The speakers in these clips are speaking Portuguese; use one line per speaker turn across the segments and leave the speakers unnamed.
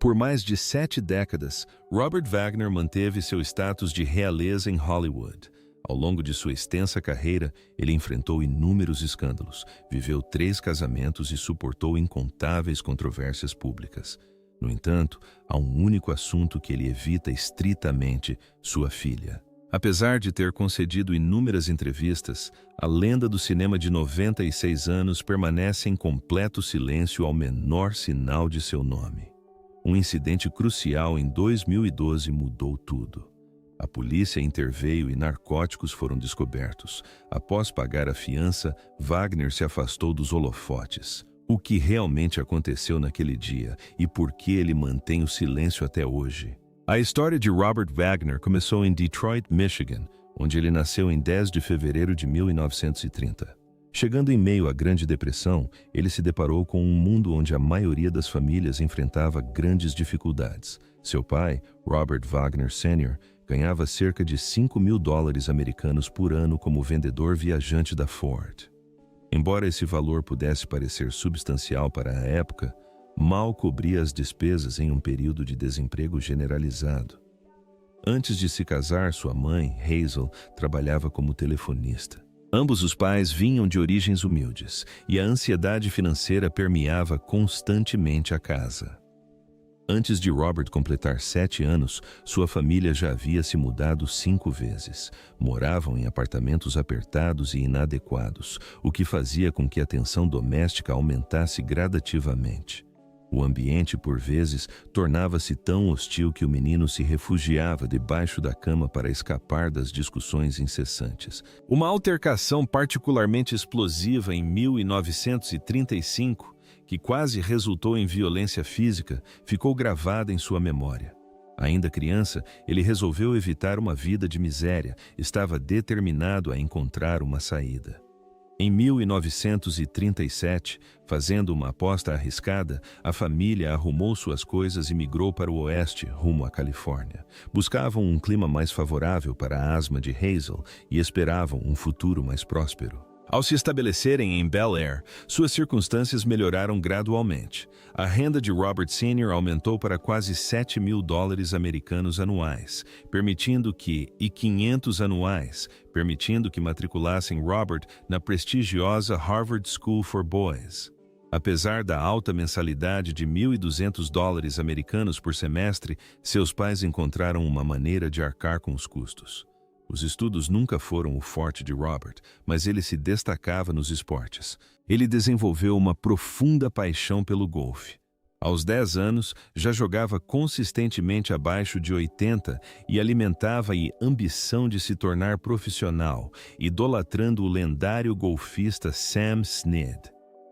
Por mais de 7 décadas, Robert Wagner manteve seu status de realeza em Hollywood. Ao longo de sua extensa carreira, ele enfrentou inúmeros escândalos, viveu 3 casamentos e suportou incontáveis controvérsias públicas. No entanto, há um único assunto que ele evita estritamente: sua filha. Apesar de ter concedido inúmeras entrevistas, a lenda do cinema de 96 anos permanece em completo silêncio ao menor sinal de seu nome. Um incidente crucial em 2012 mudou tudo. A polícia interveio e narcóticos foram descobertos. Após pagar a fiança, Wagner se afastou dos holofotes. O que realmente aconteceu naquele dia e por que ele mantém o silêncio até hoje? A história de Robert Wagner começou em Detroit, Michigan, onde ele nasceu em 10 de fevereiro de 1930. Chegando em meio à Grande Depressão, ele se deparou com um mundo onde a maioria das famílias enfrentava grandes dificuldades. Seu pai, Robert Wagner Sr., ganhava cerca de $5.000 americanos por ano como vendedor viajante da Ford. Embora esse valor pudesse parecer substancial para a época, mal cobria as despesas em um período de desemprego generalizado. Antes de se casar, sua mãe, Hazel, trabalhava como telefonista. Ambos os pais vinham de origens humildes, e a ansiedade financeira permeava constantemente a casa. Antes de Robert completar 7 anos, sua família já havia se mudado 5 vezes. Moravam em apartamentos apertados e inadequados, o que fazia com que a tensão doméstica aumentasse gradativamente. O ambiente, por vezes, tornava-se tão hostil que o menino se refugiava debaixo da cama para escapar das discussões incessantes. Uma altercação particularmente explosiva em 1935, que quase resultou em violência física, ficou gravada em sua memória. Ainda criança, ele resolveu evitar uma vida de miséria, estava determinado a encontrar uma saída. Em 1937, fazendo uma aposta arriscada, a família arrumou suas coisas e migrou para o oeste, rumo à Califórnia. Buscavam um clima mais favorável para a asma de Hazel e esperavam um futuro mais próspero. Ao se estabelecerem em Bel Air, suas circunstâncias melhoraram gradualmente. A renda de Robert Sr. aumentou para quase $7.000 americanos anuais, e $500 anuais, permitindo que matriculassem Robert na prestigiosa Harvard School for Boys. Apesar da alta mensalidade de $1.200 americanos por semestre, seus pais encontraram uma maneira de arcar com os custos. Os estudos nunca foram o forte de Robert, mas ele se destacava nos esportes. Ele desenvolveu uma profunda paixão pelo golfe. Aos 10 anos, já jogava consistentemente abaixo de 80 e alimentava a ambição de se tornar profissional, idolatrando o lendário golfista Sam Snead.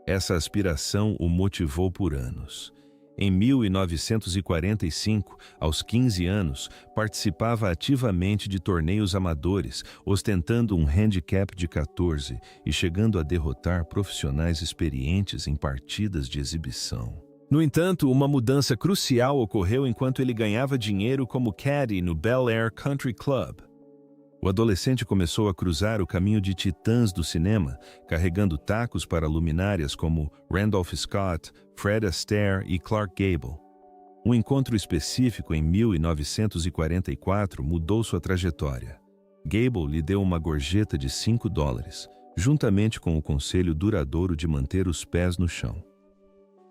Essa aspiração o motivou por anos. Em 1945, aos 15 anos, participava ativamente de torneios amadores, ostentando um handicap de 14 e chegando a derrotar profissionais experientes em partidas de exibição. No entanto, uma mudança crucial ocorreu enquanto ele ganhava dinheiro como caddy no Bel Air Country Club. O adolescente começou a cruzar o caminho de titãs do cinema, carregando tacos para luminárias como Randolph Scott, Fred Astaire e Clark Gable. Um encontro específico em 1944 mudou sua trajetória. Gable lhe deu uma gorjeta de $5, juntamente com o conselho duradouro de manter os pés no chão.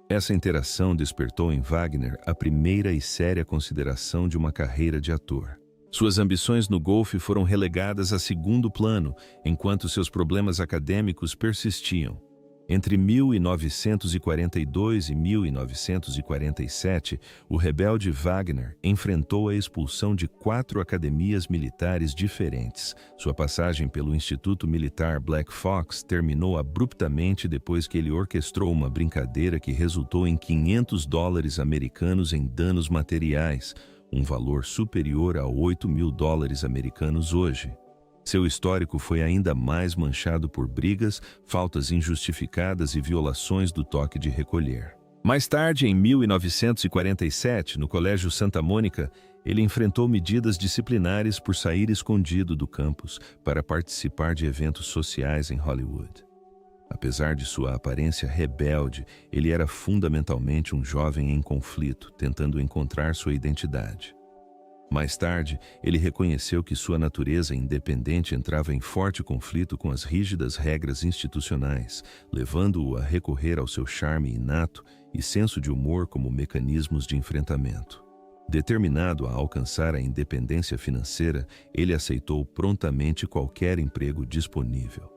Essa interação despertou em Wagner a primeira e séria consideração de uma carreira de ator. Suas ambições no golfe foram relegadas a segundo plano, enquanto seus problemas acadêmicos persistiam. Entre 1942 e 1947, o rebelde Wagner enfrentou a expulsão de 4 academias militares diferentes. Sua passagem pelo Instituto Militar Black Fox terminou abruptamente depois que ele orquestrou uma brincadeira que resultou em $500 americanos em danos materiais, um valor superior a $8.000 americanos hoje. Seu histórico foi ainda mais manchado por brigas, faltas injustificadas e violações do toque de recolher. Mais tarde, em 1947, no Colégio Santa Mônica, ele enfrentou medidas disciplinares por sair escondido do campus para participar de eventos sociais em Hollywood. Apesar de sua aparência rebelde, ele era fundamentalmente um jovem em conflito, tentando encontrar sua identidade. Mais tarde, ele reconheceu que sua natureza independente entrava em forte conflito com as rígidas regras institucionais, levando-o a recorrer ao seu charme inato e senso de humor como mecanismos de enfrentamento. Determinado a alcançar a independência financeira, ele aceitou prontamente qualquer emprego disponível.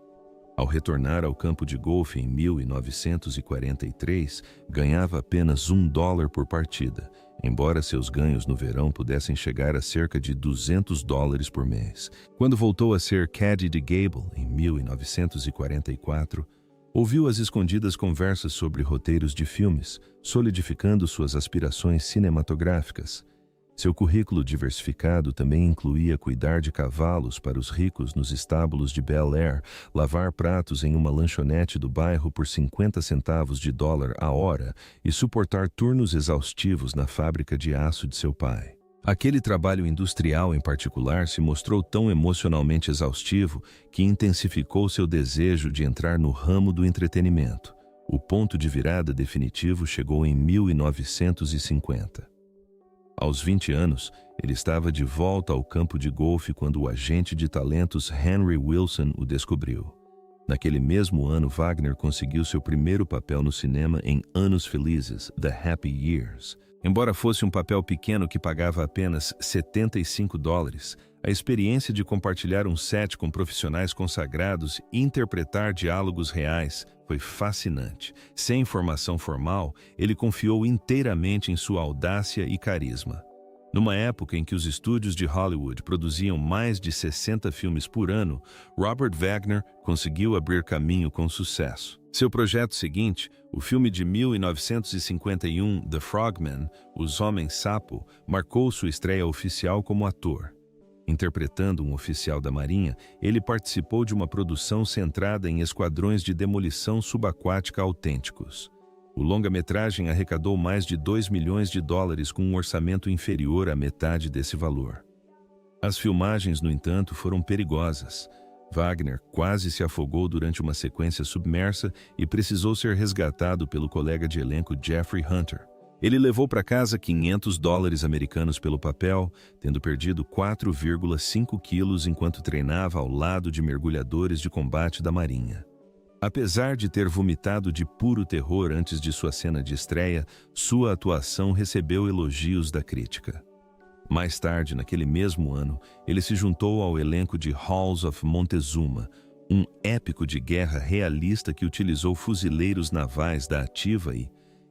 Ao retornar ao campo de golfe em 1943, ganhava apenas $1 por partida, embora seus ganhos no verão pudessem chegar a cerca de $200 por mês. Quando voltou a ser caddy de Gable, em 1944, ouviu as escondidas conversas sobre roteiros de filmes, solidificando suas aspirações cinematográficas. Seu currículo diversificado também incluía cuidar de cavalos para os ricos nos estábulos de Bel Air, lavar pratos em uma lanchonete do bairro por 50 centavos de dólar a hora e suportar turnos exaustivos na fábrica de aço de seu pai. Aquele trabalho industrial em particular se mostrou tão emocionalmente exaustivo que intensificou seu desejo de entrar no ramo do entretenimento. O ponto de virada definitivo chegou em 1950. Aos 20 anos, ele estava de volta ao campo de golfe quando o agente de talentos Henry Wilson o descobriu. Naquele mesmo ano, Wagner conseguiu seu primeiro papel no cinema em Anos Felizes, The Happy Years. Embora fosse um papel pequeno que pagava apenas $75, a experiência de compartilhar um set com profissionais consagrados e interpretar diálogos reais foi fascinante. Sem formação formal, ele confiou inteiramente em sua audácia e carisma. Numa época em que os estúdios de Hollywood produziam mais de 60 filmes por ano, Robert Wagner conseguiu abrir caminho com sucesso. Seu projeto seguinte, o filme de 1951, The Frogman, Os Homens-Sapo, marcou sua estreia oficial como ator. Interpretando um oficial da Marinha, ele participou de uma produção centrada em esquadrões de demolição subaquática autênticos. O longa-metragem arrecadou mais de $2 milhões com um orçamento inferior à metade desse valor. As filmagens, no entanto, foram perigosas. Wagner quase se afogou durante uma sequência submersa e precisou ser resgatado pelo colega de elenco Jeffrey Hunter. Ele levou para casa $500 pelo papel, tendo perdido 4,5 quilos enquanto treinava ao lado de mergulhadores de combate da Marinha. Apesar de ter vomitado de puro terror antes de sua cena de estreia, sua atuação recebeu elogios da crítica. Mais tarde, naquele mesmo ano, ele se juntou ao elenco de Halls of Montezuma, um épico de guerra realista que utilizou fuzileiros navais da ativa e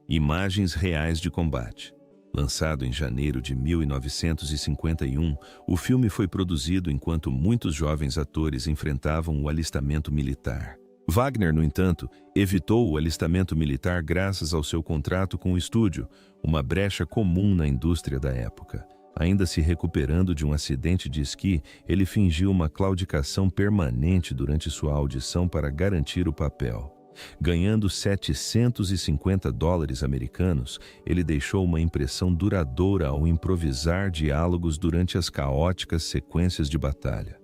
imagens reais de combate. Lançado em janeiro de 1951, o filme foi produzido enquanto muitos jovens atores enfrentavam o alistamento militar. Wagner, no entanto, evitou o alistamento militar graças ao seu contrato com o estúdio, uma brecha comum na indústria da época. Ainda se recuperando de um acidente de esqui, ele fingiu uma claudicação permanente durante sua audição para garantir o papel. Ganhando $750, ele deixou uma impressão duradoura ao improvisar diálogos durante as caóticas sequências de batalha.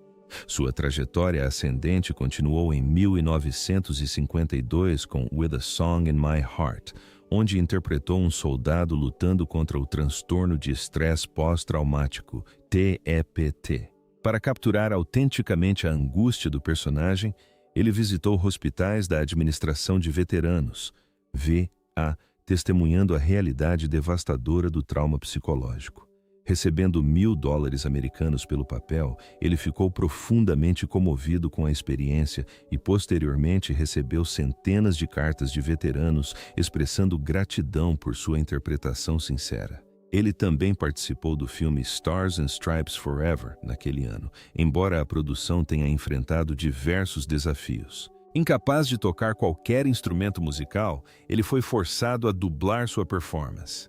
Sua trajetória ascendente continuou em 1952 com With a Song in My Heart, onde interpretou um soldado lutando contra o transtorno de estresse pós-traumático, TEPT. Para capturar autenticamente a angústia do personagem, ele visitou hospitais da Administração de Veteranos, VA, testemunhando a realidade devastadora do trauma psicológico. Recebendo $1.000 pelo papel, ele ficou profundamente comovido com a experiência e posteriormente recebeu centenas de cartas de veteranos expressando gratidão por sua interpretação sincera. Ele também participou do filme Stars and Stripes Forever naquele ano, embora a produção tenha enfrentado diversos desafios. Incapaz de tocar qualquer instrumento musical, ele foi forçado a dublar sua performance.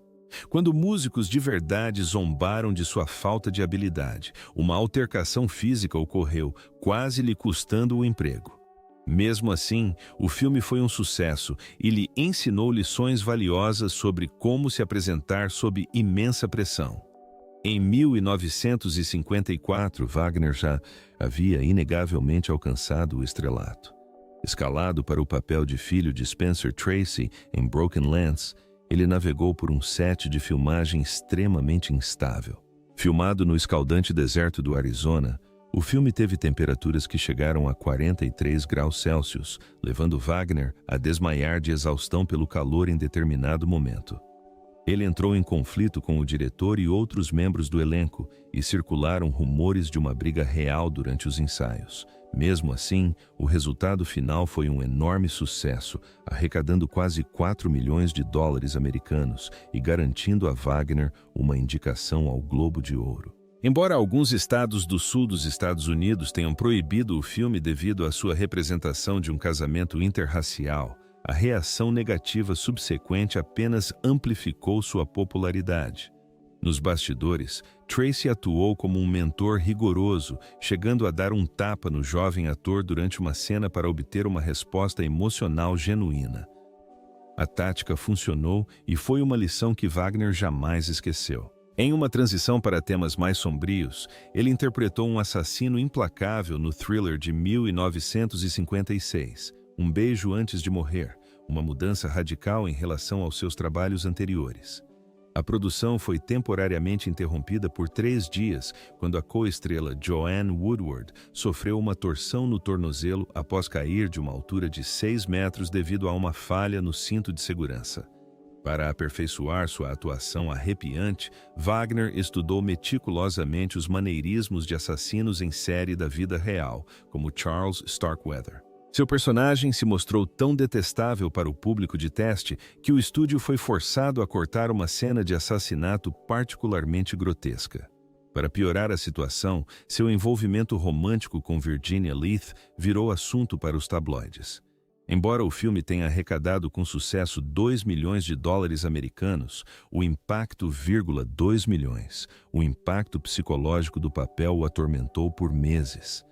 Quando músicos de verdade zombaram de sua falta de habilidade, uma altercação física ocorreu, quase lhe custando o emprego. Mesmo assim, o filme foi um sucesso e lhe ensinou lições valiosas sobre como se apresentar sob imensa pressão. Em 1954, Wagner já havia inegavelmente alcançado o estrelato. Escalado para o papel de filho de Spencer Tracy em Broken Lance, ele navegou por um set de filmagem extremamente instável. Filmado no escaldante deserto do Arizona, o filme teve temperaturas que chegaram a 43 graus Celsius, levando Wagner a desmaiar de exaustão pelo calor em determinado momento. Ele entrou em conflito com o diretor e outros membros do elenco e circularam rumores de uma briga real durante os ensaios. Mesmo assim, o resultado final foi um enorme sucesso, arrecadando quase 4 milhões de dólares americanos e garantindo a Wagner uma indicação ao Globo de Ouro. Embora alguns estados do sul dos Estados Unidos tenham proibido o filme devido à sua representação de um casamento interracial, a reação negativa subsequente apenas amplificou sua popularidade. Nos bastidores, Tracy atuou como um mentor rigoroso, chegando a dar um tapa no jovem ator durante uma cena para obter uma resposta emocional genuína. A tática funcionou e foi uma lição que Wagner jamais esqueceu. Em uma transição para temas mais sombrios, ele interpretou um assassino implacável no thriller de 1956, Um Beijo Antes de Morrer, uma mudança radical em relação aos seus trabalhos anteriores. A produção foi temporariamente interrompida por 3 dias, quando a co-estrela Joanne Woodward sofreu uma torção no tornozelo após cair de uma altura de 6 metros devido a uma falha no cinto de segurança. Para aperfeiçoar sua atuação arrepiante, Wagner estudou meticulosamente os maneirismos de assassinos em série da vida real, como Charles Starkweather. Seu personagem se mostrou tão detestável para o público de teste que o estúdio foi forçado a cortar uma cena de assassinato particularmente grotesca. Para piorar a situação, seu envolvimento romântico com Virginia Leith virou assunto para os tabloides. Embora o filme tenha arrecadado com sucesso 2 milhões de dólares americanos, o impacto psicológico do papel o atormentou por meses.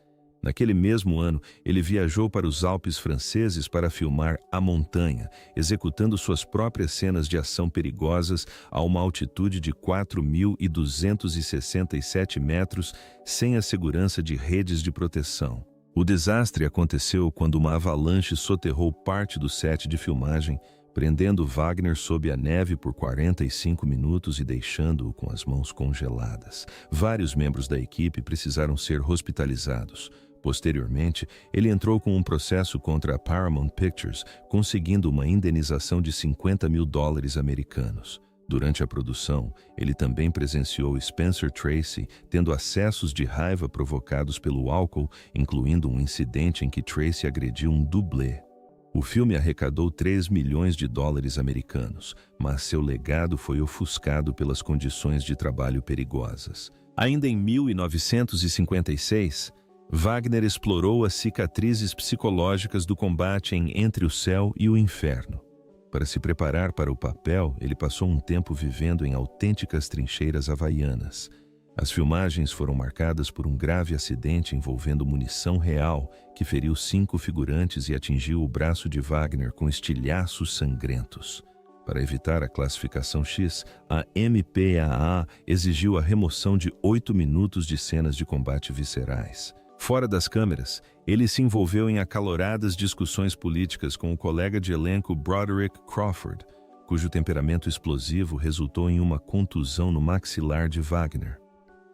Naquele mesmo ano, ele viajou para os Alpes franceses para filmar A Montanha, executando suas próprias cenas de ação perigosas a uma altitude de 4.267 metros, sem a segurança de redes de proteção. O desastre aconteceu quando uma avalanche soterrou parte do set de filmagem, prendendo Wagner sob a neve por 45 minutos e deixando-o com as mãos congeladas. Vários membros da equipe precisaram ser hospitalizados. Posteriormente, ele entrou com um processo contra a Paramount Pictures, conseguindo uma indenização de 50 mil dólares americanos. Durante a produção, ele também presenciou Spencer Tracy tendo acessos de raiva provocados pelo álcool, incluindo um incidente em que Tracy agrediu um dublê. O filme arrecadou 3 milhões de dólares americanos, mas seu legado foi ofuscado pelas condições de trabalho perigosas. Ainda em 1956, Wagner explorou as cicatrizes psicológicas do combate em Entre o Céu e o Inferno. Para se preparar para o papel, ele passou um tempo vivendo em autênticas trincheiras havaianas. As filmagens foram marcadas por um grave acidente envolvendo munição real que feriu 5 figurantes e atingiu o braço de Wagner com estilhaços sangrentos. Para evitar a classificação X, a MPAA exigiu a remoção de 8 minutos de cenas de combate viscerais. Fora das câmeras, ele se envolveu em acaloradas discussões políticas com o colega de elenco Broderick Crawford, cujo temperamento explosivo resultou em uma contusão no maxilar de Wagner.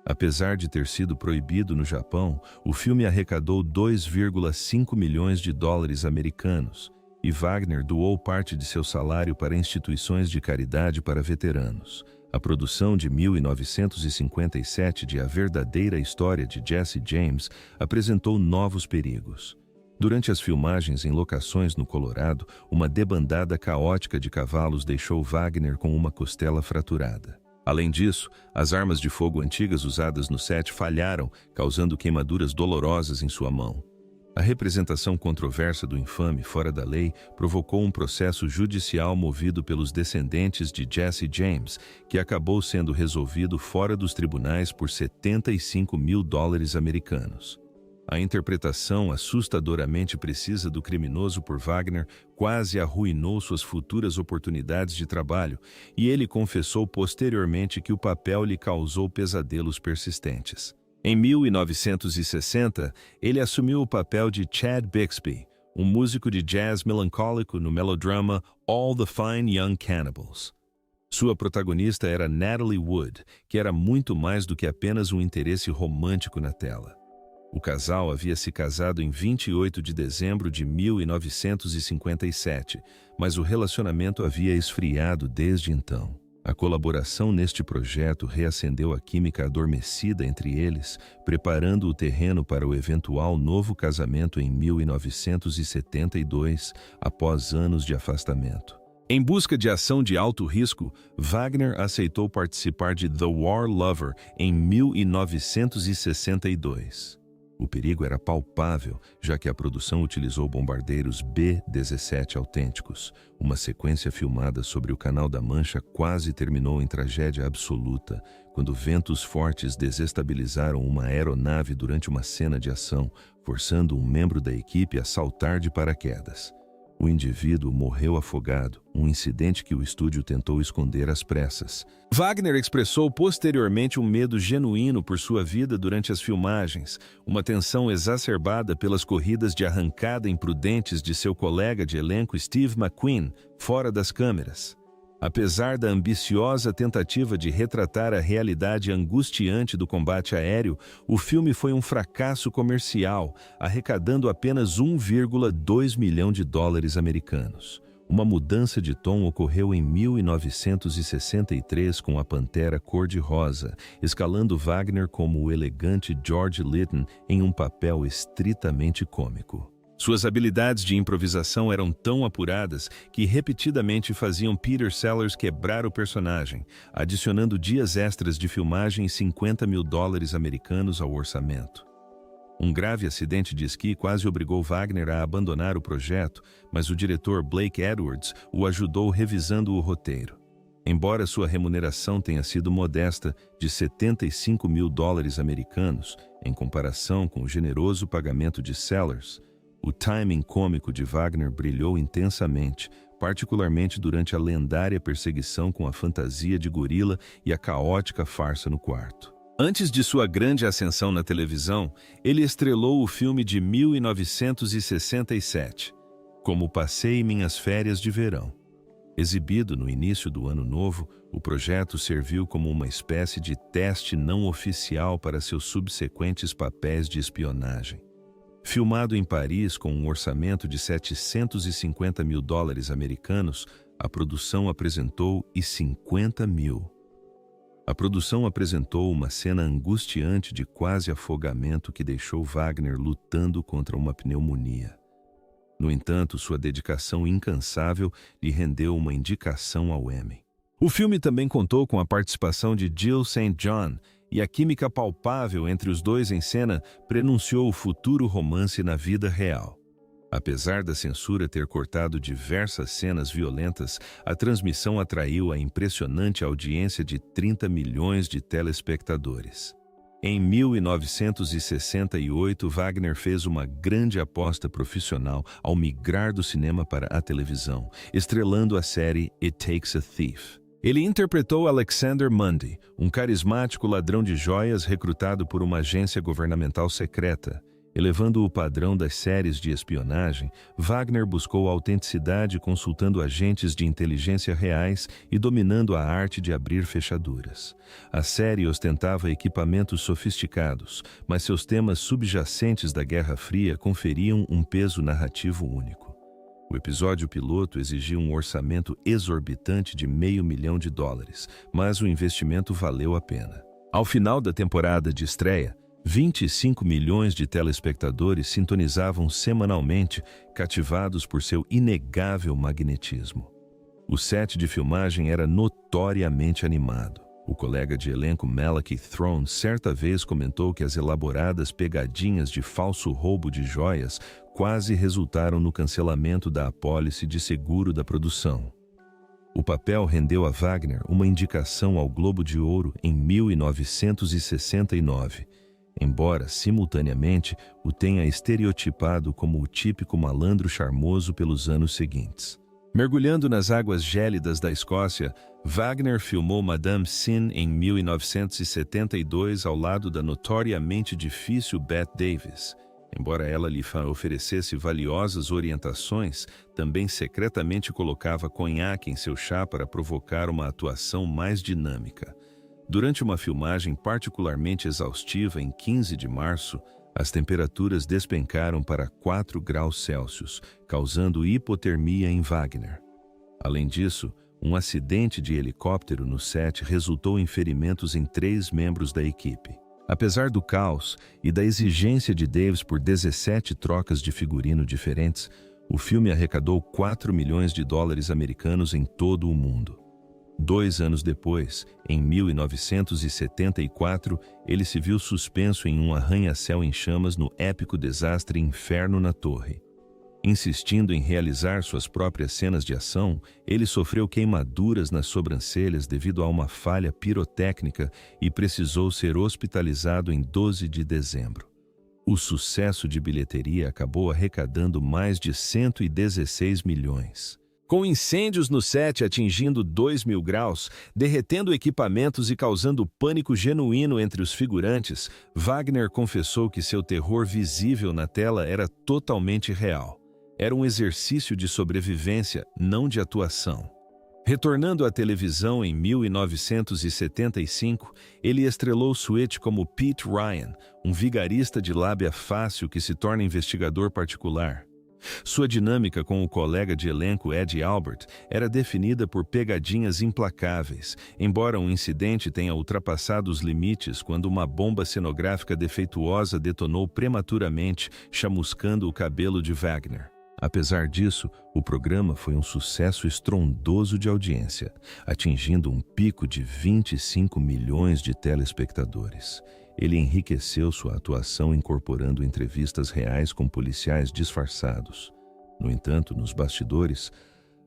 Apesar de ter sido proibido no Japão, o filme arrecadou 2,5 milhões de dólares americanos, e Wagner doou parte de seu salário para instituições de caridade para veteranos. A produção de 1957 de A Verdadeira História de Jesse James apresentou novos perigos. Durante as filmagens em locações no Colorado, uma debandada caótica de cavalos deixou Wagner com uma costela fraturada. Além disso, as armas de fogo antigas usadas no set falharam, causando queimaduras dolorosas em sua mão. A representação controversa do infame fora da lei provocou um processo judicial movido pelos descendentes de Jesse James, que acabou sendo resolvido fora dos tribunais por 75 mil dólares americanos. A interpretação assustadoramente precisa do criminoso por Wagner quase arruinou suas futuras oportunidades de trabalho, e ele confessou posteriormente que o papel lhe causou pesadelos persistentes. Em 1960, ele assumiu o papel de Chad Bixby, um músico de jazz melancólico no melodrama All the Fine Young Cannibals. Sua protagonista era Natalie Wood, que era muito mais do que apenas um interesse romântico na tela. O casal havia se casado em 28 de dezembro de 1957, mas o relacionamento havia esfriado desde então. A colaboração neste projeto reacendeu a química adormecida entre eles, preparando o terreno para o eventual novo casamento em 1972, após anos de afastamento. Em busca de ação de alto risco, Wagner aceitou participar de The War Lover em 1962. O perigo era palpável, já que a produção utilizou bombardeiros B-17 autênticos. Uma sequência filmada sobre o Canal da Mancha quase terminou em tragédia absoluta, quando ventos fortes desestabilizaram uma aeronave durante uma cena de ação, forçando um membro da equipe a saltar de paraquedas. O indivíduo morreu afogado, um incidente que o estúdio tentou esconder às pressas. Wagner expressou posteriormente um medo genuíno por sua vida durante as filmagens, uma tensão exacerbada pelas corridas de arrancada imprudentes de seu colega de elenco Steve McQueen, fora das câmeras. Apesar da ambiciosa tentativa de retratar a realidade angustiante do combate aéreo, o filme foi um fracasso comercial, arrecadando apenas $1,2 milhão americanos. Uma mudança de tom ocorreu em 1963 com A Pantera Cor-de-Rosa, escalando Wagner como o elegante George Lytton em um papel estritamente cômico. Suas habilidades de improvisação eram tão apuradas que repetidamente faziam Peter Sellers quebrar o personagem, adicionando dias extras de filmagem e $50 mil americanos ao orçamento. Um grave acidente de esqui quase obrigou Wagner a abandonar o projeto, mas o diretor Blake Edwards o ajudou revisando o roteiro. Embora sua remuneração tenha sido modesta, de $75 mil americanos, em comparação com o generoso pagamento de Sellers, o timing cômico de Wagner brilhou intensamente, particularmente durante a lendária perseguição com a fantasia de gorila e a caótica farsa no quarto. Antes de sua grande ascensão na televisão, ele estrelou o filme de 1967, Como Passei Minhas Férias de Verão. Exibido no início do Ano Novo, o projeto serviu como uma espécie de teste não oficial para seus subsequentes papéis de espionagem. Filmado em Paris com um orçamento de $750 mil americanos, a produção apresentou $50 mil. A produção apresentou uma cena angustiante de quase afogamento que deixou Wagner lutando contra uma pneumonia. No entanto, sua dedicação incansável lhe rendeu uma indicação ao Emmy. O filme também contou com a participação de Jill St. John, e a química palpável entre os dois em cena prenunciou o futuro romance na vida real. Apesar da censura ter cortado diversas cenas violentas, a transmissão atraiu a impressionante audiência de 30 milhões de telespectadores. Em 1968, Wagner fez uma grande aposta profissional ao migrar do cinema para a televisão, estrelando a série It Takes a Thief. Ele interpretou Alexander Mundy, um carismático ladrão de joias recrutado por uma agência governamental secreta. Elevando o padrão das séries de espionagem, Wagner buscou autenticidade consultando agentes de inteligência reais e dominando a arte de abrir fechaduras. A série ostentava equipamentos sofisticados, mas seus temas subjacentes da Guerra Fria conferiam um peso narrativo único. O episódio piloto exigiu um orçamento exorbitante de $500 mil, mas o investimento valeu a pena. Ao final da temporada de estreia, 25 milhões de telespectadores sintonizavam semanalmente, cativados por seu inegável magnetismo. O set de filmagem era notoriamente animado. O colega de elenco Malachi Throne certa vez comentou que as elaboradas pegadinhas de falso roubo de joias quase resultaram no cancelamento da apólice de seguro da produção. O papel rendeu a Wagner uma indicação ao Globo de Ouro em 1969, embora, simultaneamente, o tenha estereotipado como o típico malandro charmoso pelos anos seguintes. Mergulhando nas águas gélidas da Escócia, Wagner filmou Madame Sin em 1972 ao lado da notoriamente difícil Bette Davis. Embora ela lhe oferecesse valiosas orientações, também secretamente colocava conhaque em seu chá para provocar uma atuação mais dinâmica. Durante uma filmagem particularmente exaustiva em 15 de março, as temperaturas despencaram para 4 graus Celsius, causando hipotermia em Wagner. Além disso, um acidente de helicóptero no set resultou em ferimentos em 3 membros da equipe. Apesar do caos e da exigência de Davis por 17 trocas de figurino diferentes, o filme arrecadou 4 milhões de dólares americanos em todo o mundo. 2 anos depois, em 1974, ele se viu suspenso em um arranha-céu em chamas no épico desastre Inferno na Torre. Insistindo em realizar suas próprias cenas de ação, ele sofreu queimaduras nas sobrancelhas devido a uma falha pirotécnica e precisou ser hospitalizado em 12 de dezembro. O sucesso de bilheteria acabou arrecadando mais de 116 milhões. Com incêndios no set atingindo 2.000 graus, derretendo equipamentos e causando pânico genuíno entre os figurantes, Wagner confessou que seu terror visível na tela era totalmente real. Era um exercício de sobrevivência, não de atuação. Retornando à televisão em 1975, ele estrelou Switch como Pete Ryan, um vigarista de lábia fácil que se torna investigador particular. Sua dinâmica com o colega de elenco Ed Albert era definida por pegadinhas implacáveis, embora um incidente tenha ultrapassado os limites quando uma bomba cenográfica defeituosa detonou prematuramente, chamuscando o cabelo de Wagner. Apesar disso, o programa foi um sucesso estrondoso de audiência, atingindo um pico de 25 milhões de telespectadores. Ele enriqueceu sua atuação incorporando entrevistas reais com policiais disfarçados. No entanto, nos bastidores,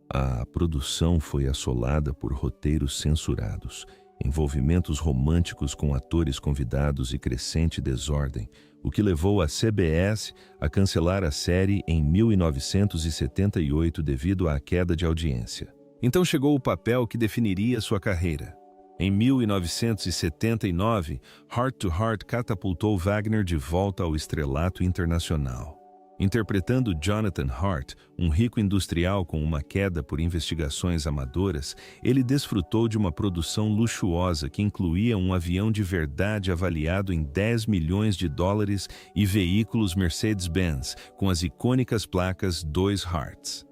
a produção foi assolada por roteiros censurados, envolvimentos românticos com atores convidados e crescente desordem, o que levou a CBS a cancelar a série em 1978 devido à queda de audiência. Então chegou o papel que definiria sua carreira. Em 1979, Heart to Heart catapultou Wagner de volta ao estrelato internacional. Interpretando Jonathan Hart, um rico industrial com uma queda por investigações amadoras, ele desfrutou de uma produção luxuosa que incluía um avião de verdade avaliado em 10 milhões de dólares e veículos Mercedes-Benz, com as icônicas placas 2 Hearts.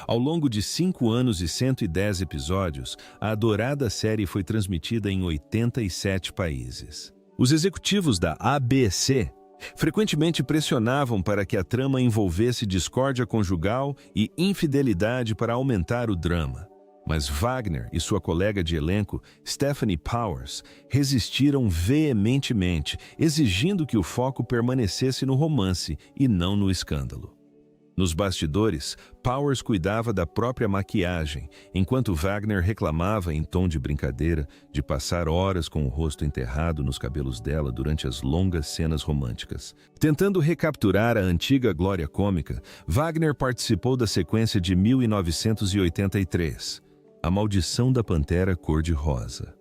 Ao longo de 5 anos e 110 episódios, a adorada série foi transmitida em 87 países. Os executivos da ABC frequentemente pressionavam para que a trama envolvesse discórdia conjugal e infidelidade para aumentar o drama. Mas Wagner e sua colega de elenco, Stephanie Powers, resistiram veementemente, exigindo que o foco permanecesse no romance e não no escândalo. Nos bastidores, Powers cuidava da própria maquiagem, enquanto Wagner reclamava, em tom de brincadeira, de passar horas com o rosto enterrado nos cabelos dela durante as longas cenas românticas. Tentando recapturar a antiga glória cômica, Wagner participou da sequência de 1983, A Maldição da Pantera Cor-de-Rosa.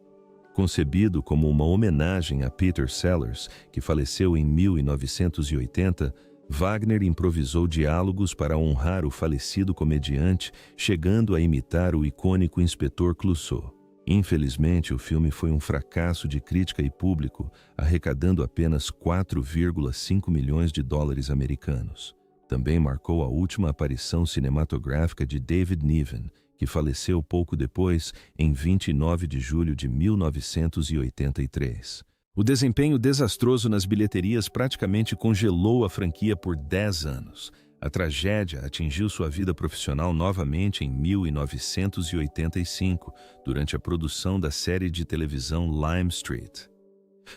Concebido como uma homenagem a Peter Sellers, que faleceu em 1980, Wagner improvisou diálogos para honrar o falecido comediante, chegando a imitar o icônico Inspetor Clouseau. Infelizmente, o filme foi um fracasso de crítica e público, arrecadando apenas 4,5 milhões de dólares americanos. Também marcou a última aparição cinematográfica de David Niven, que faleceu pouco depois, em 29 de julho de 1983. O desempenho desastroso nas bilheterias praticamente congelou a franquia por 10 anos. A tragédia atingiu sua vida profissional novamente em 1985, durante a produção da série de televisão Lime Street.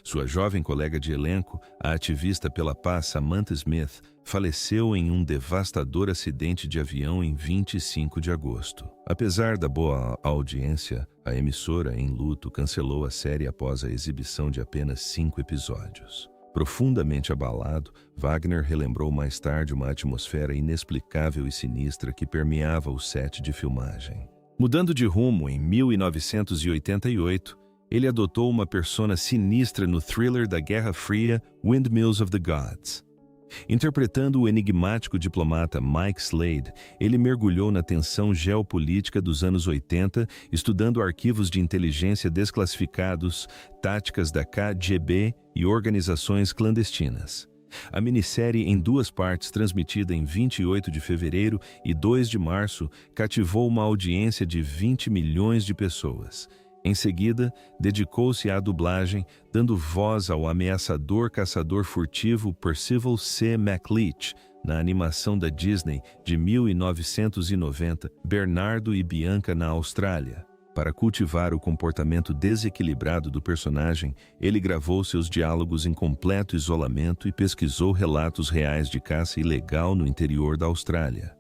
Sua jovem colega de elenco, a ativista pela paz Samantha Smith, faleceu em um devastador acidente de avião em 25 de agosto. Apesar da boa audiência, a emissora, em luto, cancelou a série após a exibição de apenas 5 episódios. Profundamente abalado, Wagner relembrou mais tarde uma atmosfera inexplicável e sinistra que permeava o set de filmagem. Mudando de rumo em 1988, ele adotou uma persona sinistra no thriller da Guerra Fria Windmills of the Gods. Interpretando o enigmático diplomata Mike Slade, ele mergulhou na tensão geopolítica dos anos 80, estudando arquivos de inteligência desclassificados, táticas da KGB e organizações clandestinas. A minissérie em 2 partes, transmitida em 28 de fevereiro e 2 de março, cativou uma audiência de 20 milhões de pessoas. Em seguida, dedicou-se à dublagem, dando voz ao ameaçador caçador furtivo Percival C. McLeach, na animação da Disney de 1990, Bernardo e Bianca na Austrália. Para cultivar o comportamento desequilibrado do personagem, ele gravou seus diálogos em completo isolamento e pesquisou relatos reais de caça ilegal no interior da Austrália.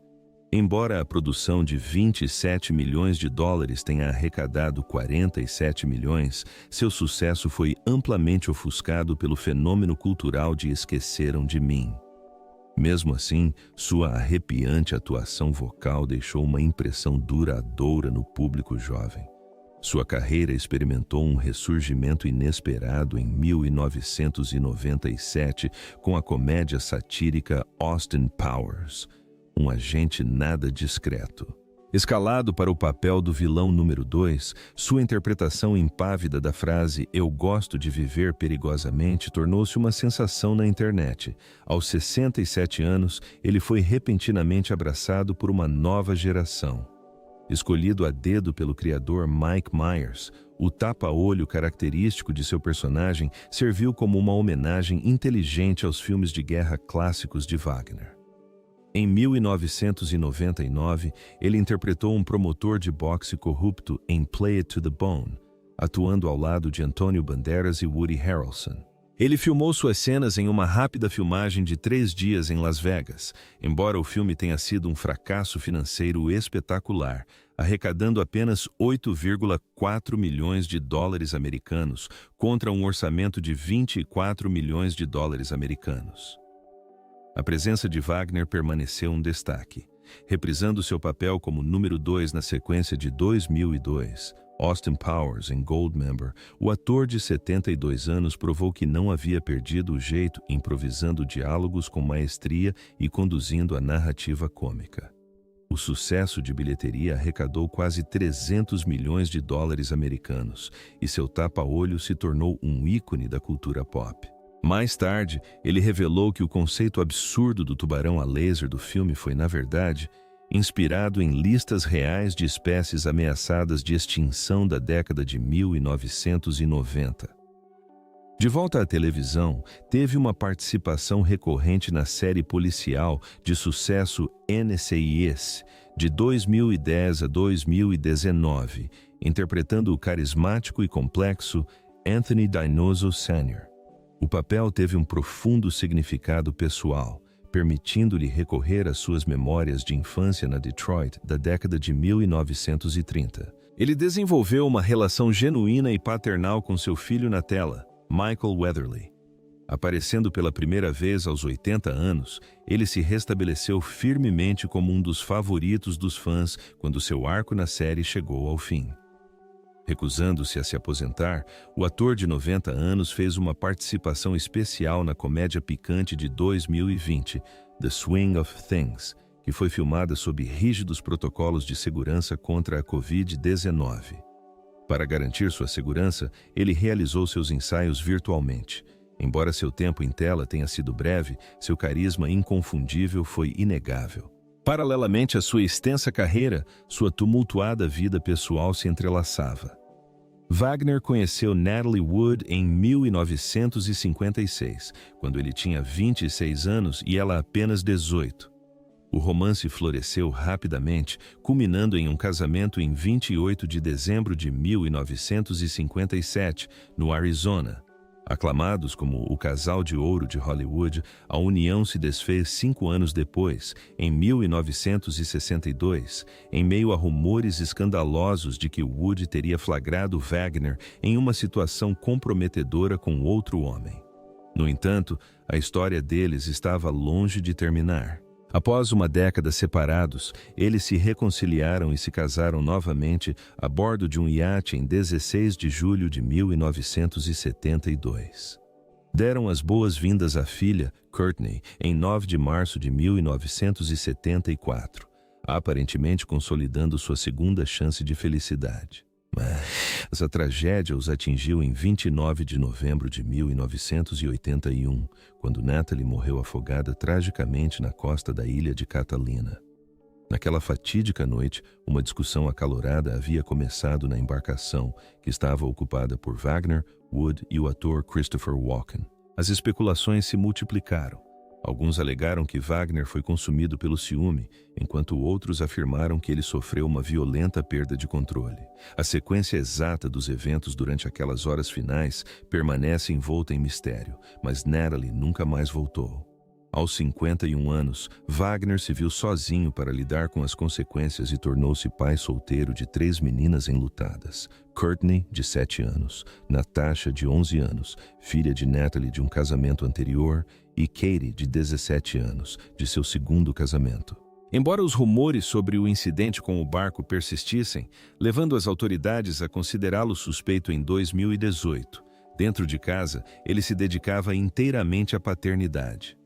Embora a produção de 27 milhões de dólares tenha arrecadado 47 milhões, seu sucesso foi amplamente ofuscado pelo fenômeno cultural de Esqueceram de Mim. Mesmo assim, sua arrepiante atuação vocal deixou uma impressão duradoura no público jovem. Sua carreira experimentou um ressurgimento inesperado em 1997 com a comédia satírica Austin Powers, um agente nada discreto. Escalado para o papel do vilão número 2, sua interpretação impávida da frase "Eu gosto de viver perigosamente" tornou-se uma sensação na internet. Aos 67 anos, ele foi repentinamente abraçado por uma nova geração. Escolhido a dedo pelo criador Mike Myers, o tapa-olho característico de seu personagem serviu como uma homenagem inteligente aos filmes de guerra clássicos de Wagner. Em 1999, ele interpretou um promotor de boxe corrupto em Play It to the Bone, atuando ao lado de Antônio Banderas e Woody Harrelson. Ele filmou suas cenas em uma rápida filmagem de 3 dias em Las Vegas, embora o filme tenha sido um fracasso financeiro espetacular, arrecadando apenas 8,4 milhões de dólares americanos contra um orçamento de 24 milhões de dólares americanos. A presença de Wagner permaneceu um destaque. Reprisando seu papel como número 2 na sequência de 2002, Austin Powers em Goldmember, o ator de 72 anos provou que não havia perdido o jeito, improvisando diálogos com maestria e conduzindo a narrativa cômica. O sucesso de bilheteria arrecadou quase 300 milhões de dólares americanos e seu tapa-olho se tornou um ícone da cultura pop. Mais tarde, ele revelou que o conceito absurdo do tubarão a laser do filme foi, na verdade, inspirado em listas reais de espécies ameaçadas de extinção da década de 1990. De volta à televisão, teve uma participação recorrente na série policial de sucesso NCIS, de 2010 a 2019, interpretando o carismático e complexo Anthony Dinoso Sr. O papel teve um profundo significado pessoal, permitindo-lhe recorrer às suas memórias de infância na Detroit da década de 1930. Ele desenvolveu uma relação genuína e paternal com seu filho na tela, Michael Weatherly. Aparecendo pela primeira vez aos 80 anos, ele se restabeleceu firmemente como um dos favoritos dos fãs quando seu arco na série chegou ao fim. Recusando-se a se aposentar, o ator de 90 anos fez uma participação especial na comédia picante de 2020, The Swing of Things, que foi filmada sob rígidos protocolos de segurança contra a Covid-19. Para garantir sua segurança, ele realizou seus ensaios virtualmente. Embora seu tempo em tela tenha sido breve, seu carisma inconfundível foi inegável. Paralelamente à sua extensa carreira, sua tumultuada vida pessoal se entrelaçava. Wagner conheceu Natalie Wood em 1956, quando ele tinha 26 anos e ela apenas 18. O romance floresceu rapidamente, culminando em um casamento em 28 de dezembro de 1957, no Arizona. Aclamados como o casal de ouro de Hollywood, a união se desfez 5 anos depois, em 1962, em meio a rumores escandalosos de que Wood teria flagrado Wagner em uma situação comprometedora com outro homem. No entanto, a história deles estava longe de terminar. Após uma década separados, eles se reconciliaram e se casaram novamente a bordo de um iate em 16 de julho de 1972. Deram as boas-vindas à filha, Courtney, em 9 de março de 1974, aparentemente consolidando sua segunda chance de felicidade. Mas a tragédia os atingiu em 29 de novembro de 1981, quando Natalie morreu afogada tragicamente na costa da ilha de Catalina. Naquela fatídica noite, uma discussão acalorada havia começado na embarcação, que estava ocupada por Wagner, Wood e o ator Christopher Walken. As especulações se multiplicaram. Alguns alegaram que Wagner foi consumido pelo ciúme, enquanto outros afirmaram que ele sofreu uma violenta perda de controle. A sequência exata dos eventos durante aquelas horas finais permanece envolta em mistério, mas Natalie nunca mais voltou. Aos 51 anos, Wagner se viu sozinho para lidar com as consequências e tornou-se pai solteiro de 3 meninas enlutadas. Courtney, de 7 anos, Natasha, de 11 anos, filha de Natalie de um casamento anterior, e Katie, de 17 anos, de seu segundo casamento. Embora os rumores sobre o incidente com o barco persistissem, levando as autoridades a considerá-lo suspeito em 2018, dentro de casa, ele se dedicava inteiramente à paternidade.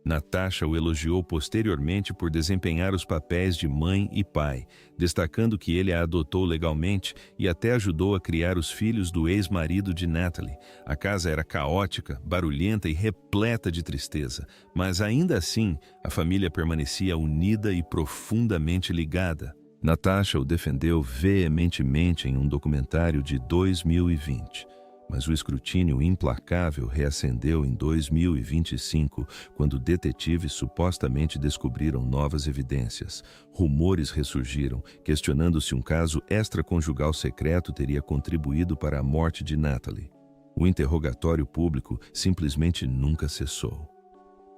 Natasha o elogiou posteriormente por desempenhar os papéis de mãe e pai, destacando que ele a adotou legalmente e até ajudou a criar os filhos do ex-marido de Natalie. A casa era caótica, barulhenta e repleta de tristeza, mas ainda assim a família permanecia unida e profundamente ligada. Natasha o defendeu veementemente em um documentário de 2020. Mas o escrutínio implacável reacendeu em 2025, quando detetives supostamente descobriram novas evidências. Rumores ressurgiram, questionando se um caso extraconjugal secreto teria contribuído para a morte de Natalie. O interrogatório público simplesmente nunca cessou.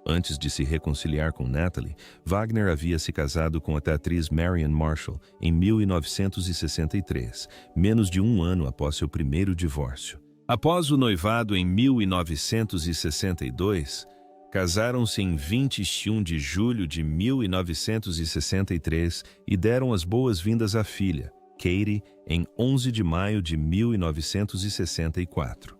Antes de se reconciliar com Natalie, Wagner havia se casado com a atriz Marian Marshall em 1963, menos de um ano após seu primeiro divórcio. Após o noivado em 1962, casaram-se em 21 de julho de 1963 e deram as boas-vindas à filha, Katie, em 11 de maio de 1964.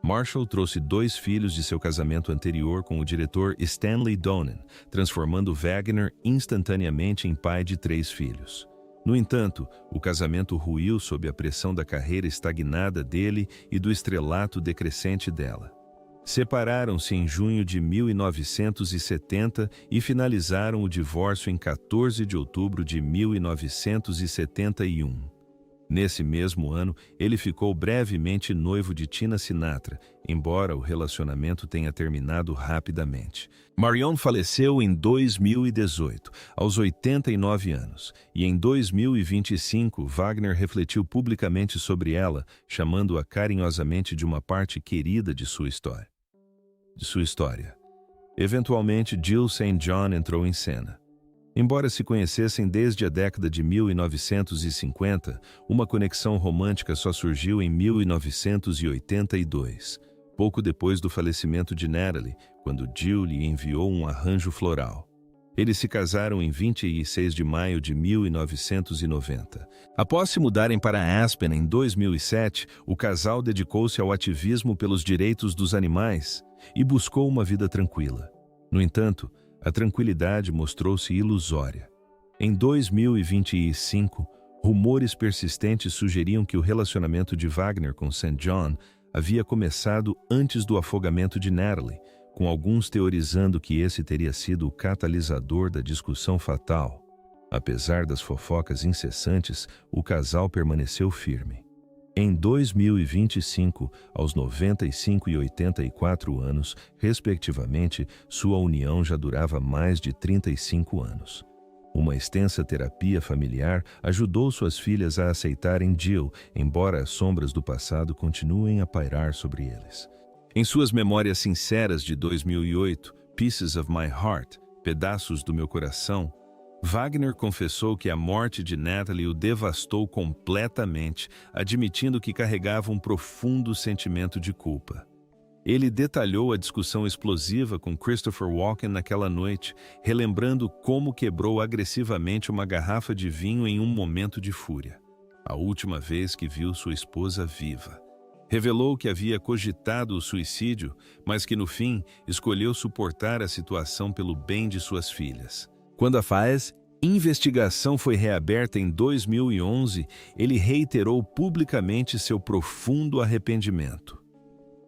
Marshall trouxe 2 filhos de seu casamento anterior com o diretor Stanley Donen, transformando Wagner instantaneamente em pai de 3 filhos. No entanto, o casamento ruiu sob a pressão da carreira estagnada dele e do estrelato decrescente dela. Separaram-se em junho de 1970 e finalizaram o divórcio em 14 de outubro de 1971. Nesse mesmo ano, ele ficou brevemente noivo de Tina Sinatra, embora o relacionamento tenha terminado rapidamente. Marion faleceu em 2018, aos 89 anos, e em 2025 Wagner refletiu publicamente sobre ela, chamando-a carinhosamente de uma parte querida de sua história. Eventualmente, Jill St. John entrou em cena. Embora se conhecessem desde a década de 1950, uma conexão romântica só surgiu em 1982, pouco depois do falecimento de Natalie, quando Jill lhe enviou um arranjo floral. Eles se casaram em 26 de maio de 1990. Após se mudarem para Aspen em 2007, o casal dedicou-se ao ativismo pelos direitos dos animais e buscou uma vida tranquila. No entanto, a tranquilidade mostrou-se ilusória. Em 2025, rumores persistentes sugeriam que o relacionamento de Wagner com St. John havia começado antes do afogamento de Natalie, com alguns teorizando que esse teria sido o catalisador da discussão fatal. Apesar das fofocas incessantes, o casal permaneceu firme. Em 2025, aos 95 e 84 anos, respectivamente, sua união já durava mais de 35 anos. Uma extensa terapia familiar ajudou suas filhas a aceitarem Jill, embora as sombras do passado continuem a pairar sobre eles. Em suas memórias sinceras de 2008, Pieces of My Heart, Pedaços do Meu Coração, Wagner confessou que a morte de Natalie o devastou completamente, admitindo que carregava um profundo sentimento de culpa. Ele detalhou a discussão explosiva com Christopher Walken naquela noite, relembrando como quebrou agressivamente uma garrafa de vinho em um momento de fúria, a última vez que viu sua esposa viva. Revelou que havia cogitado o suicídio, mas que no fim escolheu suportar a situação pelo bem de suas filhas. Quando a investigação foi reaberta em 2011, ele reiterou publicamente seu profundo arrependimento.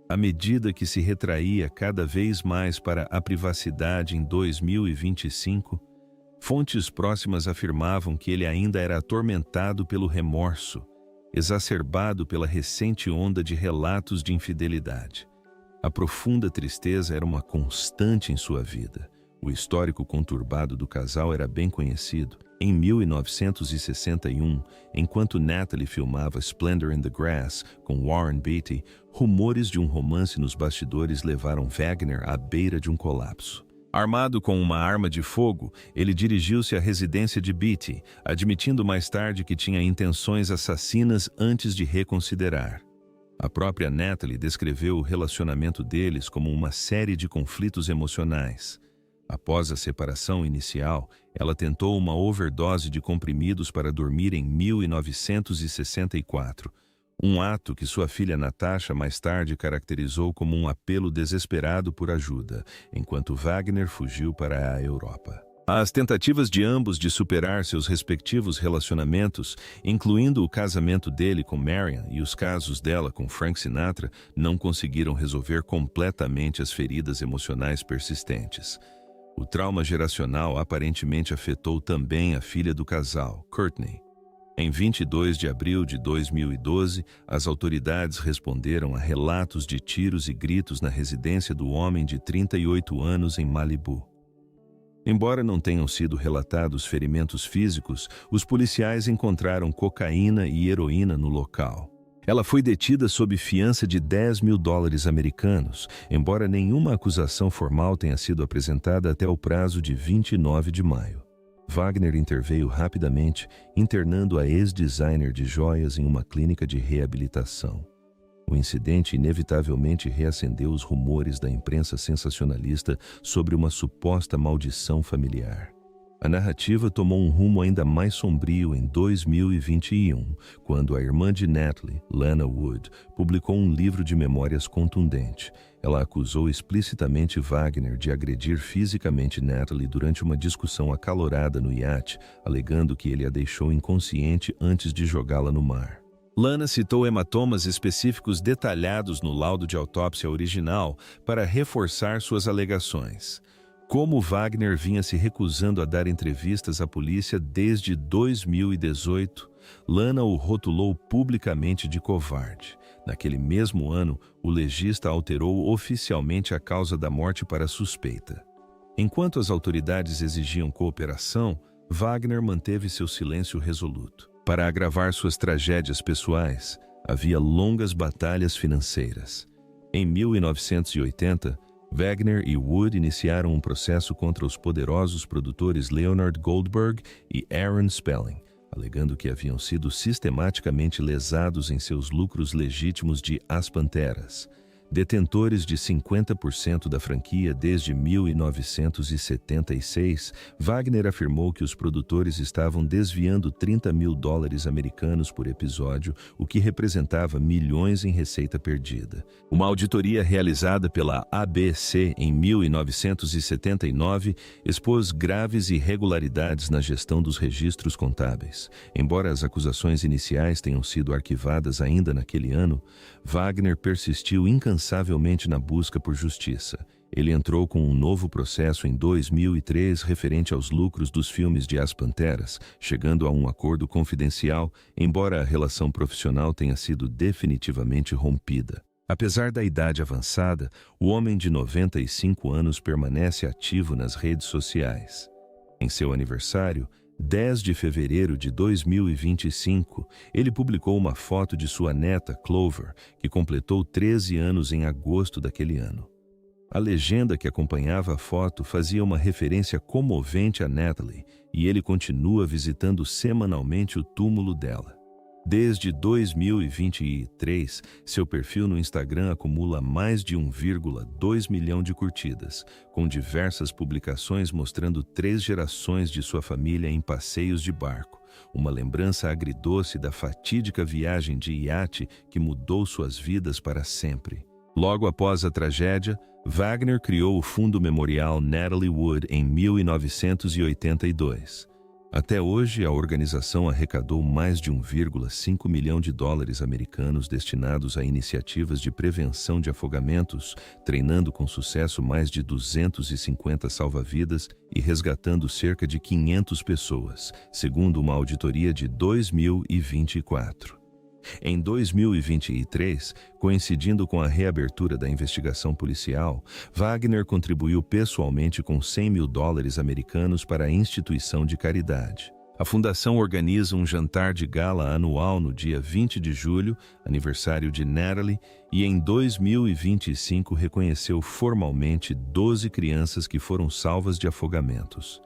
À medida que se retraía cada vez mais para a privacidade em 2025, fontes próximas afirmavam que ele ainda era atormentado pelo remorso, exacerbado pela recente onda de relatos de infidelidade. A profunda tristeza era uma constante em sua vida. O histórico conturbado do casal era bem conhecido. Em 1961, enquanto Natalie filmava Splendor in the Grass com Warren Beatty, rumores de um romance nos bastidores levaram Wagner à beira de um colapso. Armado com uma arma de fogo, ele dirigiu-se à residência de Beatty, admitindo mais tarde que tinha intenções assassinas antes de reconsiderar. A própria Natalie descreveu o relacionamento deles como uma série de conflitos emocionais. Após a separação inicial, ela tentou uma overdose de comprimidos para dormir em 1964, um ato que sua filha Natasha mais tarde caracterizou como um apelo desesperado por ajuda, enquanto Wagner fugiu para a Europa. As tentativas de ambos de superar seus respectivos relacionamentos, incluindo o casamento dele com Marian e os casos dela com Frank Sinatra, não conseguiram resolver completamente as feridas emocionais persistentes. O trauma geracional aparentemente afetou também a filha do casal, Courtney. Em 22 de abril de 2012, as autoridades responderam a relatos de tiros e gritos na residência do homem de 38 anos em Malibu. Embora não tenham sido relatados ferimentos físicos, os policiais encontraram cocaína e heroína no local. Ela foi detida sob fiança de $10.000 americanos, embora nenhuma acusação formal tenha sido apresentada até o prazo de 29 de maio. Wagner interveio rapidamente, internando a ex-designer de joias em uma clínica de reabilitação. O incidente inevitavelmente reacendeu os rumores da imprensa sensacionalista sobre uma suposta maldição familiar. A narrativa tomou um rumo ainda mais sombrio em 2021, quando a irmã de Natalie, Lana Wood, publicou um livro de memórias contundente. Ela acusou explicitamente Wagner de agredir fisicamente Natalie durante uma discussão acalorada no iate, alegando que ele a deixou inconsciente antes de jogá-la no mar. Lana citou hematomas específicos detalhados no laudo de autópsia original para reforçar suas alegações. Como Wagner vinha se recusando a dar entrevistas à polícia desde 2018, Lana o rotulou publicamente de covarde. Naquele mesmo ano, o legista alterou oficialmente a causa da morte para suspeita. Enquanto as autoridades exigiam cooperação, Wagner manteve seu silêncio resoluto. Para agravar suas tragédias pessoais, havia longas batalhas financeiras. Em 1980, Wagner e Wood iniciaram um processo contra os poderosos produtores Leonard Goldberg e Aaron Spelling, alegando que haviam sido sistematicamente lesados em seus lucros legítimos de As Panteras. Detentores de 50% da franquia desde 1976, Wagner afirmou que os produtores estavam desviando $30.000 americanos por episódio, o que representava milhões em receita perdida. Uma auditoria realizada pela ABC em 1979 expôs graves irregularidades na gestão dos registros contábeis. Embora as acusações iniciais tenham sido arquivadas ainda naquele ano, Wagner persistiu incansavelmente na busca por justiça. Ele entrou com um novo processo em 2003 referente aos lucros dos filmes de As Panteras, chegando a um acordo confidencial, embora a relação profissional tenha sido definitivamente rompida. Apesar da idade avançada, o homem de 95 anos permanece ativo nas redes sociais. Em seu aniversário, 10 de fevereiro de 2025, ele publicou uma foto de sua neta, Clover, que completou 13 anos em agosto daquele ano. A legenda que acompanhava a foto fazia uma referência comovente a Natalie, e ele continua visitando semanalmente o túmulo dela. Desde 2023, seu perfil no Instagram acumula mais de 1,2 milhão de curtidas, com diversas publicações mostrando 3 gerações de sua família em passeios de barco, uma lembrança agridoce da fatídica viagem de iate que mudou suas vidas para sempre. Logo após a tragédia, Wagner criou o Fundo Memorial Natalie Wood em 1982. Até hoje, a organização arrecadou mais de 1,5 milhão de dólares americanos destinados a iniciativas de prevenção de afogamentos, treinando com sucesso mais de 250 salva-vidas e resgatando cerca de 500 pessoas, segundo uma auditoria de 2024. Em 2023, coincidindo com a reabertura da investigação policial, Wagner contribuiu pessoalmente com 100 mil dólares americanos para a instituição de caridade. A fundação organiza um jantar de gala anual no dia 20 de julho, aniversário de Natalie, e em 2025 reconheceu formalmente 12 crianças que foram salvas de afogamentos.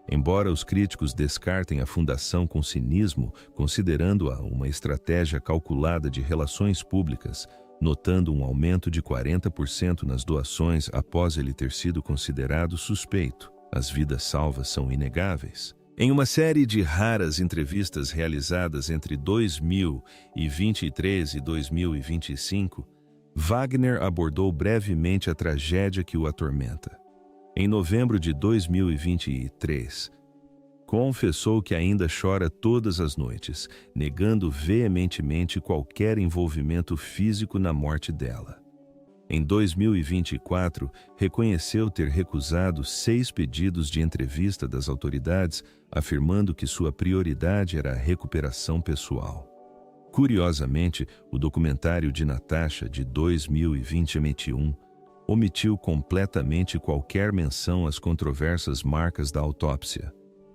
Embora os críticos descartem a fundação com cinismo, considerando-a uma estratégia calculada de relações públicas, notando um aumento de 40% nas doações após ele ter sido considerado suspeito, as vidas salvas são inegáveis. Em uma série de raras entrevistas realizadas entre 2023 e 2025, Wagner abordou brevemente a tragédia que o atormenta. Em novembro de 2023, confessou que ainda chora todas as noites, negando veementemente qualquer envolvimento físico na morte dela. Em 2024, reconheceu ter recusado 6 pedidos de entrevista das autoridades, afirmando que sua prioridade era a recuperação pessoal. Curiosamente, o documentário de Natasha, de 2021, omitiu completamente qualquer menção às controversas marcas da autópsia.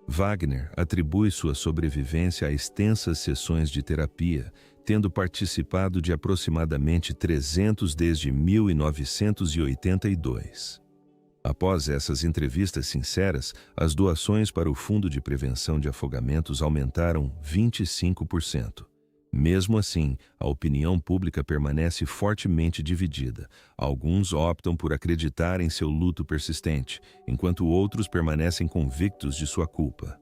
Wagner atribui sua sobrevivência a extensas sessões de terapia, tendo participado de aproximadamente 300 desde 1982. Após essas entrevistas sinceras, as doações para o Fundo de Prevenção de Afogamentos aumentaram 25%. Mesmo assim, a opinião pública permanece fortemente dividida. Alguns optam por acreditar em seu luto persistente, enquanto outros permanecem convictos de sua culpa.